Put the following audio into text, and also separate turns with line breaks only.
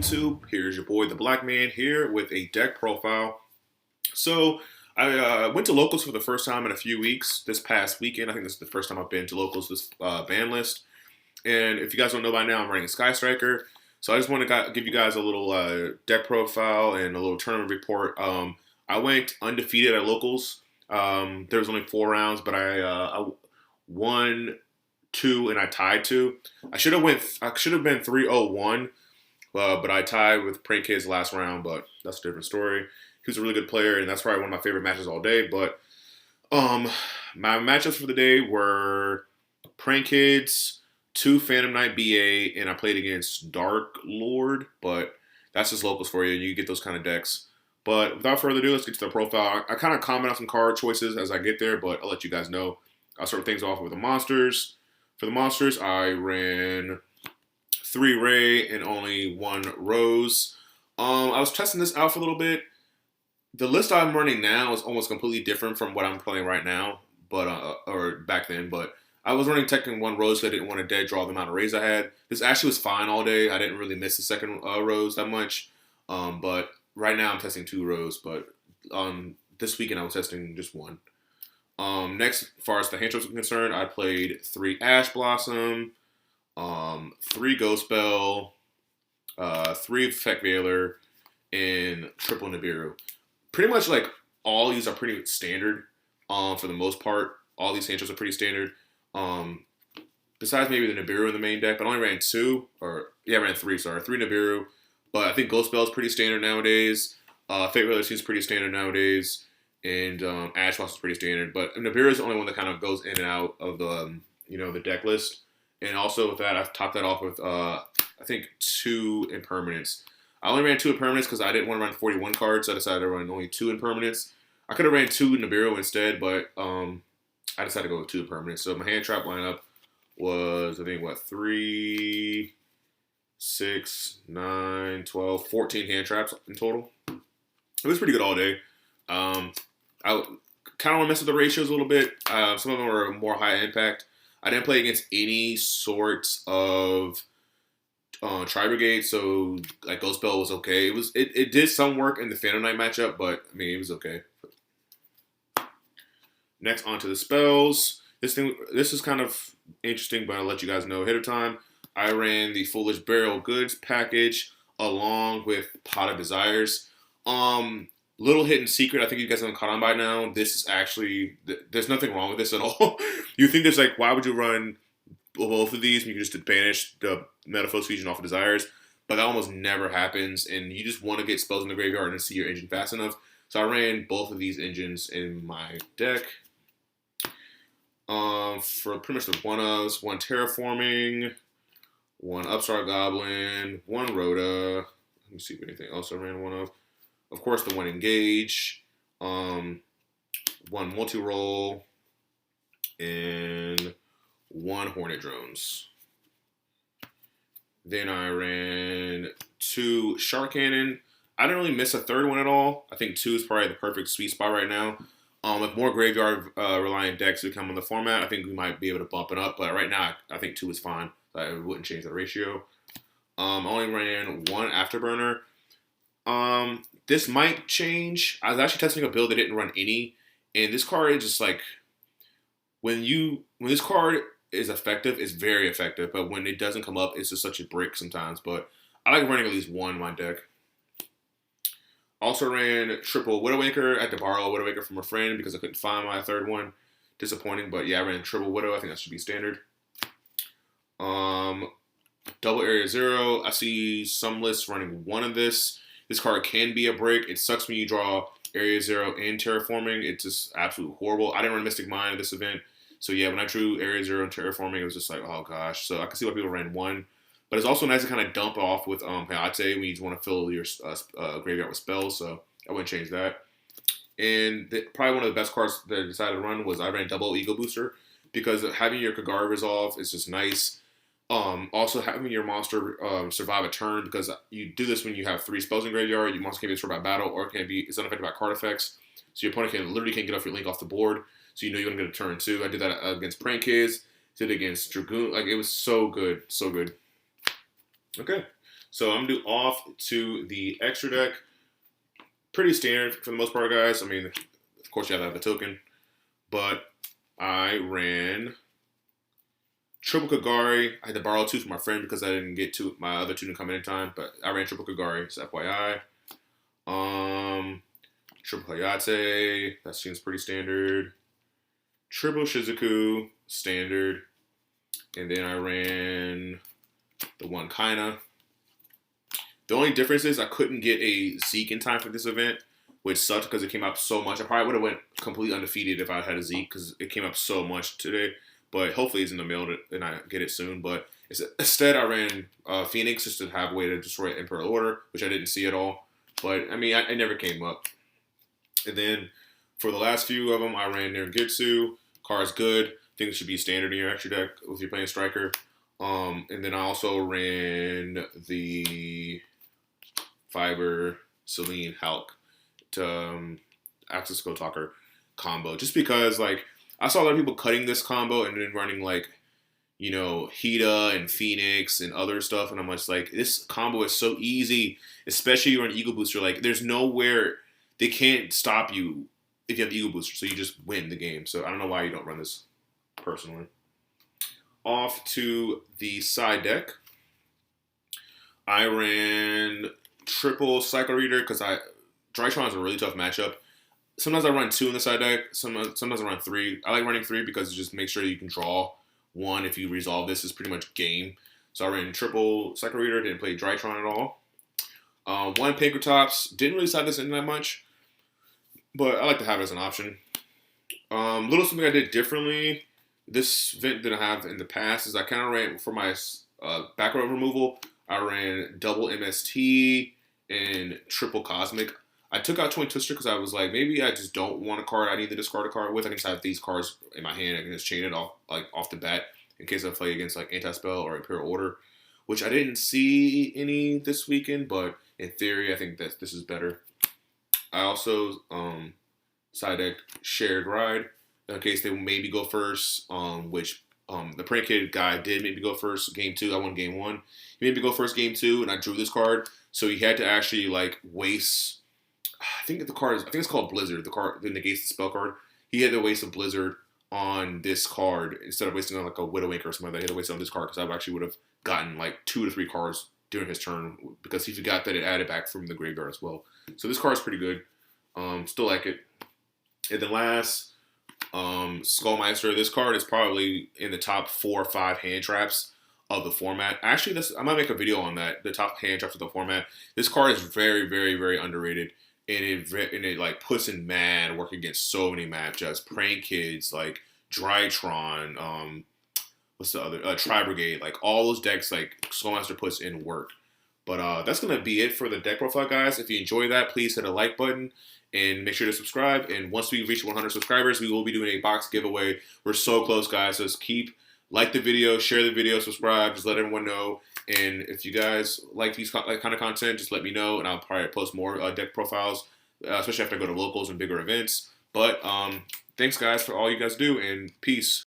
YouTube? Here's your boy, the Black Man, here with a deck profile. So, I went to locals for the first time in a few weeks this past weekend. I think this is the first time I've been to locals this ban list. And if you guys don't know by now, I'm running Sky Striker. So I just want to give you guys a little deck profile and a little tournament report. I went undefeated at locals. There was only 4 rounds, but I won 2 and I tied 2. I should have been 3-0-1, but I tied with Prank Kid's last round. But that's a different story. He was a really good player, and that's probably one of my favorite matches all day. But my matchups for the day were Prank Kids, 2 Phantom Knight BA, and I played against Dark Lord. But that's just locals for you. You get those kind of decks. But without further ado, let's get to the profile. I kind of comment on some card choices as I get there, but I'll let you guys know. I'll start things off with the monsters. For the monsters, I ran 3 Ray and only 1 Rose. I was testing this out for a little bit. The list I'm running now is almost completely different from what I'm playing right now, but or back then. But I was running technically 1 Rose because I didn't want to dead draw the amount of Rays I had. This actually was fine all day. I didn't really miss the second Rose that much. But right now I'm testing 2 Rose, but this weekend I was testing just 1. Next, as far as the hand traps are concerned, I played 3 Ash Blossom, 3 Ghost Bell, 3 Effect Veiler, and triple Nibiru. Pretty much like all these are pretty standard. For the most part, all these hand traps are pretty standard. Besides maybe the Nibiru in the main deck, but I only ran 3. Sorry, 3 Nibiru. But I think Ghost Bell is pretty standard nowadays. Fate Veiler seems pretty standard nowadays. And Ash Blossom is pretty standard, but Nibiru is the only one that kind of goes in and out of the the deck list. And also with that, I've topped that off with I think 2 impermanents. I only ran 2 impermanents because I didn't want to run 41 cards, so I decided to run only 2 impermanents. I could have ran 2 Nibiru instead, but I decided to go with 2 impermanents. So my hand trap lineup was I think 3, 6, 9, 12, 14 hand traps in total. It was pretty good all day. I kind of want to mess with the ratios a little bit. Some of them were more high impact. I didn't play against any sorts of Tri-Brigade, so like Ghost Bell was okay. It did some work in the Phantom Knight matchup, but I mean it was okay. Next, onto the spells. This is kind of interesting, but I'll let you guys know ahead of time. I ran the Foolish Burial Goods package along with Pot of Desires. Little hidden secret, I think you guys haven't caught on by now. This is actually, there's nothing wrong with this at all. You think there's like, why would you run both of these when you can just banish the Metaphos Fusion off of Desires? But that almost never happens, and you just want to get spells in the graveyard and see your engine fast enough. So I ran both of these engines in my deck. For pretty much the one-ofs, 1 Terraforming, 1 Upstart Goblin, 1 Rhoda. Let me see if anything else I ran 1 of. Of course, the 1 Engage, 1 Multi-Roll, and 1 Hornet Drones. Then I ran 2 Shark Cannon. I didn't really miss a third one at all. I think 2 is probably the perfect sweet spot right now. If more graveyard-reliant decks become on the format, I think we might be able to bump it up. But right now, I think 2 is fine. I wouldn't change the ratio. I only ran 1 Afterburner. This might change. I was actually testing a build that didn't run any, and this card is just like when this card is effective, it's very effective. But when it doesn't come up, it's just such a brick sometimes. But I like running at least 1 in my deck. Also ran triple Widowmaker. I had to borrow a Widowmaker from a friend because I couldn't find my third one. Disappointing, but yeah, I ran triple Widow. I think that should be standard. Double Area Zero. I see some lists running 1 of this. This card can be a break. It sucks when you draw Area Zero and Terraforming. It's just absolutely horrible. I didn't run Mystic Mind at this event. So yeah, when I drew Area Zero and Terraforming, it was just like, oh gosh. So I can see why people ran 1. But it's also nice to kind of dump off with Hayate when you just want to fill your graveyard with spells. So I wouldn't change that. And probably one of the best cards that I decided to run was I ran Double Ego Booster. Because having your Kagura resolve is just nice. Also having your monster survive a turn, because you do this when you have 3 spells in graveyard. Your monster can be destroyed by battle, or it's unaffected by card effects. So your opponent literally can't get off your link off the board. So you know you're gonna get a turn 2. I did that against Prank Kids. Did it against Dragoon. Like, it was so good, so good. Okay, So I'm gonna do off to the extra deck. Pretty standard for the most part, guys. I mean, of course you have to have a token, but I ran triple Kagari. I had to borrow two from my friend because I didn't get two. My other two didn't come in in time, but I ran triple Kagari. So FYI. Triple Hayate. That seems pretty standard. Triple Shizuku, standard. And then I ran the one Kaina. The only difference is I couldn't get a Zeke in time for this event, which sucked because it came up so much. I probably would have went completely undefeated if I had a Zeke because it came up so much today. But hopefully it's in the mail and I get it soon. But instead I ran Phoenix just to have a way to destroy Imperial Order, which I didn't see at all. But I mean, it never came up. And then for the last few of them, I ran Nergitsu. Car's good. I think it should be standard in your extra deck if you're playing Striker. And then I also ran the Fiber Celine Hulk to Access Go Talker combo. Just because, like, I saw a lot of people cutting this combo and then running, like, you know, Hida and Phoenix and other stuff. And I'm just like, this combo is so easy, especially you're an Eagle Booster. Like, there's nowhere they can't stop you if you have the Eagle Booster. So you just win the game. So I don't know why you don't run this personally. Off to the side deck. I ran triple Cycle Reader because Drytron is a really tough matchup. Sometimes I run 2 in the side deck. Sometimes I run 3. I like running 3 because it just makes sure you can draw 1 if you resolve this. Is pretty much game. So I ran triple Cycle Reader. Didn't play Drytron at all. 1 Pankratops. Didn't really side this in that much, but I like to have it as an option. Little something I did differently this event that I have in the past is I kind of ran for my back row removal. I ran double MST and triple Cosmic. I took out Twin Twister because I was like, maybe I just don't want a card I need to discard a card with. I can just have these cards in my hand. I can just chain it off the bat in case I play against like Anti-Spell or Imperial Order, which I didn't see any this weekend, but in theory, I think that this is better. I also side deck Shared Ride in case they maybe go first, which the Prank Kid guy did maybe go first game 2. I won game 1. He made me go first game 2, and I drew this card. So he had to actually like waste. I think it's called Blizzard. The card that negates the spell card. He had to waste a Blizzard on this card instead of wasting on like a Widowmaker or something like that. He had to waste on this card because I actually would have gotten like 2 to 3 cards during his turn because he forgot that it added back from the graveyard as well. So this card is pretty good. Still like it. And then last, Skullmeister. This card is probably in the top 4 or 5 hand traps of the format. Actually, I might make a video on that. The top hand traps of the format. This card is very, very, very underrated. And it like puts in mad work against so many matchups. Prank Kids, like Drytron, what's the other? Tri Brigade, like all those decks, like Skullmaster puts in work. But that's gonna be it for the deck profile, guys. If you enjoy that, please hit a like button and make sure to subscribe. And once we reach 100 subscribers, we will be doing a box giveaway. We're so close, guys. So just like the video, share the video, subscribe, just let everyone know. And if you guys like these kind of content, just let me know, and I'll probably post more deck profiles, especially after I go to locals and bigger events. But thanks, guys, for all you guys do, and peace.